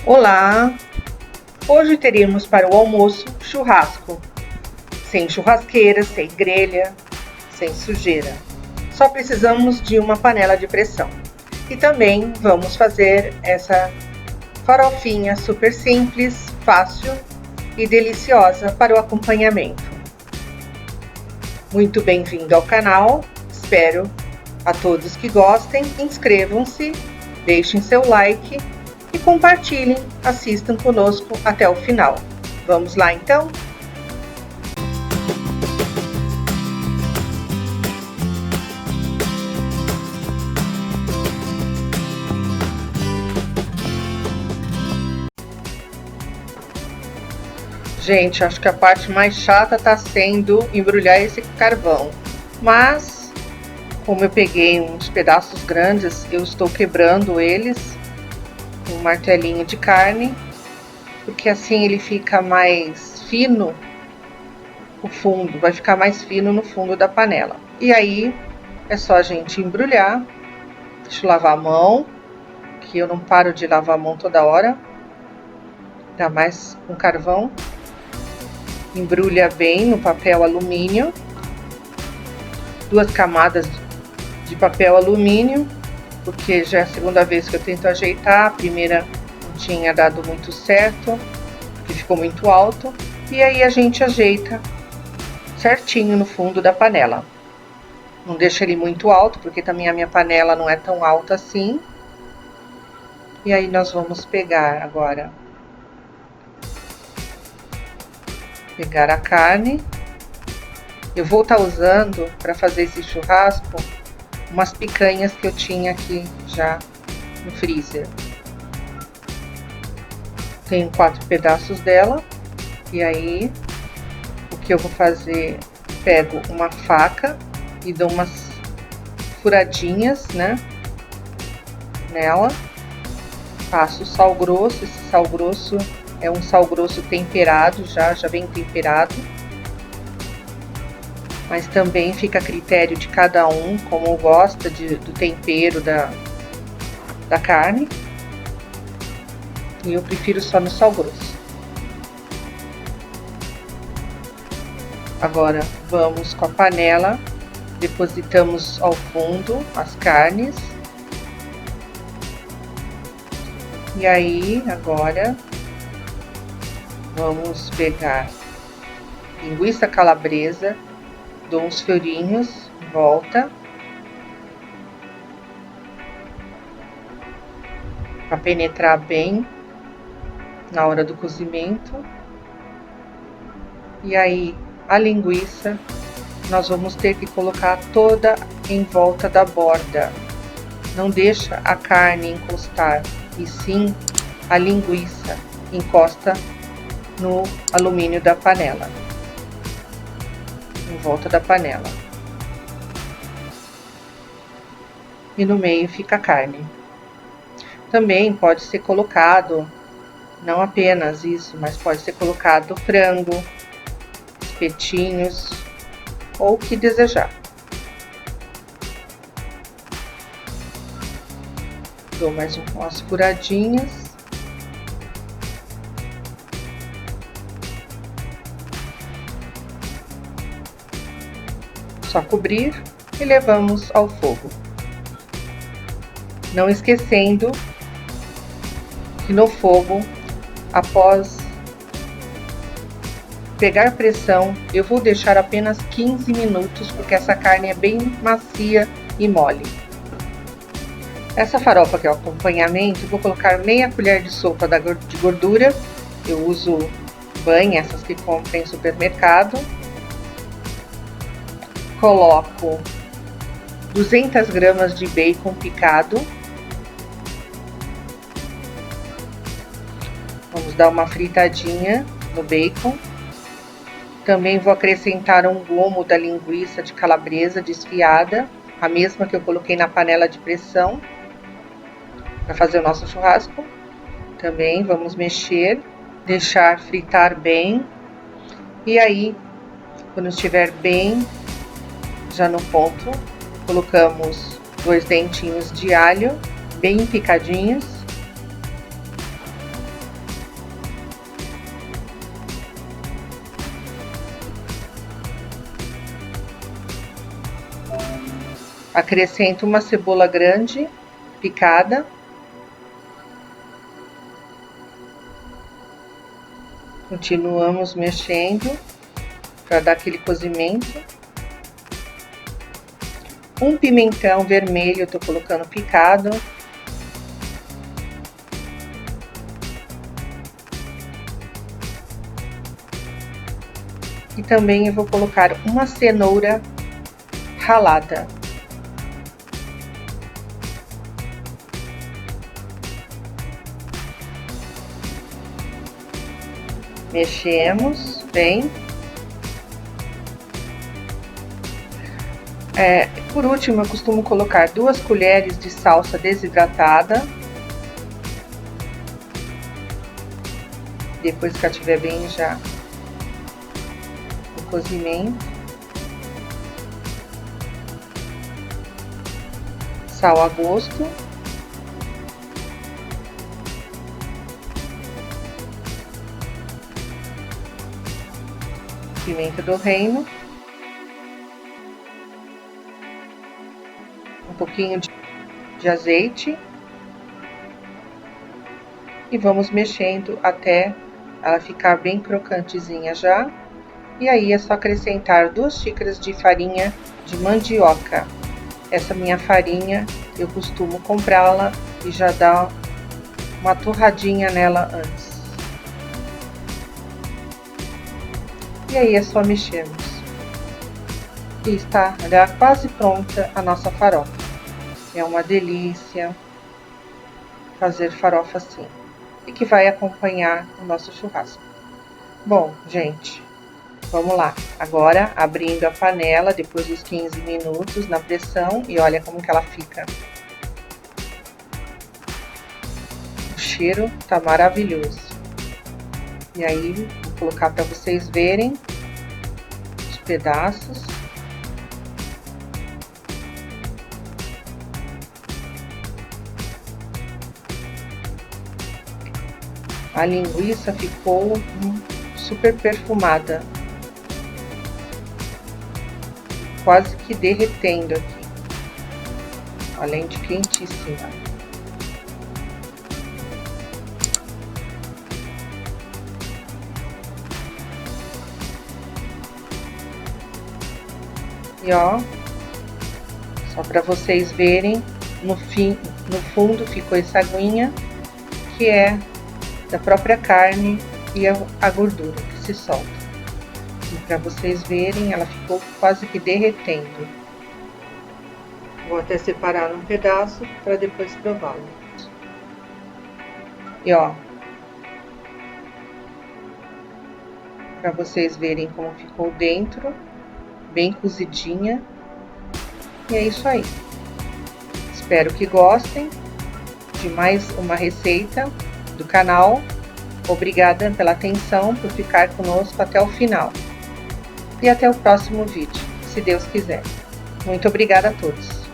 Olá! Hoje teremos para o almoço churrasco, sem churrasqueira, sem grelha, sem sujeira. Só precisamos de uma panela de pressão. E também vamos fazer essa farofinha super simples, fácil e deliciosa para o acompanhamento. Muito bem-vindo ao canal, espero a todos que gostem, inscrevam-se, deixem seu like e compartilhem, assistam conosco até o final. Vamos lá então? Gente, acho que a parte mais chata tá sendo embrulhar esse carvão, mas como eu peguei uns pedaços grandes, eu estou quebrando eles com um martelinho de carne, porque assim ele fica mais fino, o fundo vai ficar mais fino no fundo da panela. E aí é só a gente embrulhar. Deixa eu lavar a mão, que eu não paro de lavar a mão toda hora, ainda mais com carvão. Embrulha bem no papel alumínio, 2 camadas de papel alumínio, porque já é a segunda vez que eu tento ajeitar. A primeira não tinha dado muito certo, porque ficou muito alto, e aí a gente ajeita certinho no fundo da panela. Não deixa ele muito alto, porque também a minha panela não é tão alta assim. E aí nós vamos pegar agora a carne. Eu vou estar usando para fazer esse churrasco umas picanhas que eu tinha aqui já no freezer. Tenho 4 pedaços dela. E aí o que eu vou fazer, pego uma faca e dou umas furadinhas, né, nela. Passo sal grosso. Esse sal grosso é um sal grosso temperado, já vem temperado, mas também fica a critério de cada um, como gosta do tempero da carne, e eu prefiro só no sal grosso. Agora vamos com a panela, depositamos ao fundo as carnes, e aí agora vamos pegar linguiça calabresa, dou uns furinhos em volta, para penetrar bem na hora do cozimento. E aí a linguiça nós vamos ter que colocar toda em volta da borda. Não deixa a carne encostar, e sim a linguiça encosta no alumínio da panela, em volta da panela. E no meio fica a carne. Também pode ser colocado, não apenas isso, mas pode ser colocado frango, espetinhos, ou o que desejar. Dou mais umas furadinhas. Só cobrir e levamos ao fogo. Não esquecendo que no fogo, após pegar pressão, eu vou deixar apenas 15 minutos, porque essa carne é bem macia e mole. Essa farofa que é o acompanhamento, vou colocar meia colher de sopa de gordura. Eu uso banha, essas que compram em supermercado. Coloco 200 gramas de bacon picado. Vamos dar uma fritadinha no bacon. Também vou acrescentar um gomo da linguiça de calabresa desfiada, a mesma que eu coloquei na panela de pressão para fazer o nosso churrasco. Também vamos mexer, deixar fritar bem. E aí, quando estiver bem já no ponto, colocamos 2 dentinhos de alho bem picadinhos. Acrescento uma cebola grande, picada. Continuamos mexendo para dar aquele cozimento. Um pimentão vermelho eu tô colocando picado. E também eu vou colocar uma cenoura ralada. Mexemos bem. Por último, eu costumo colocar 2 colheres de salsa desidratada. Depois que ela estiver bem já no cozimento. Sal a gosto. Pimenta do reino, um pouquinho de azeite e vamos mexendo até ela ficar bem crocantezinha já. E aí é só acrescentar 2 xícaras de farinha de mandioca. Essa minha farinha eu costumo comprá-la e já dar uma torradinha nela antes. E aí é só mexermos. E está já quase pronta a nossa farofa. É uma delícia fazer farofa assim. E que vai acompanhar o nosso churrasco. Bom, gente, vamos lá. Agora, abrindo a panela, depois dos 15 minutos na pressão. E olha como que ela fica. O cheiro tá maravilhoso. E aí, vou colocar para vocês verem os pedaços. A linguiça ficou super perfumada. Quase que derretendo aqui. Além de quentíssima. E ó, só para vocês verem, no fundo ficou essa aguinha, que é da própria carne e a gordura que se solta. E para vocês verem, ela ficou quase que derretendo. Vou até separar um pedaço para depois prová-lo. E ó, para vocês verem como ficou dentro, bem cozidinha. E é isso aí. Espero que gostem de mais uma receita do canal. Obrigada pela atenção, por ficar conosco até o final. E até o próximo vídeo, se Deus quiser. Muito obrigada a todos.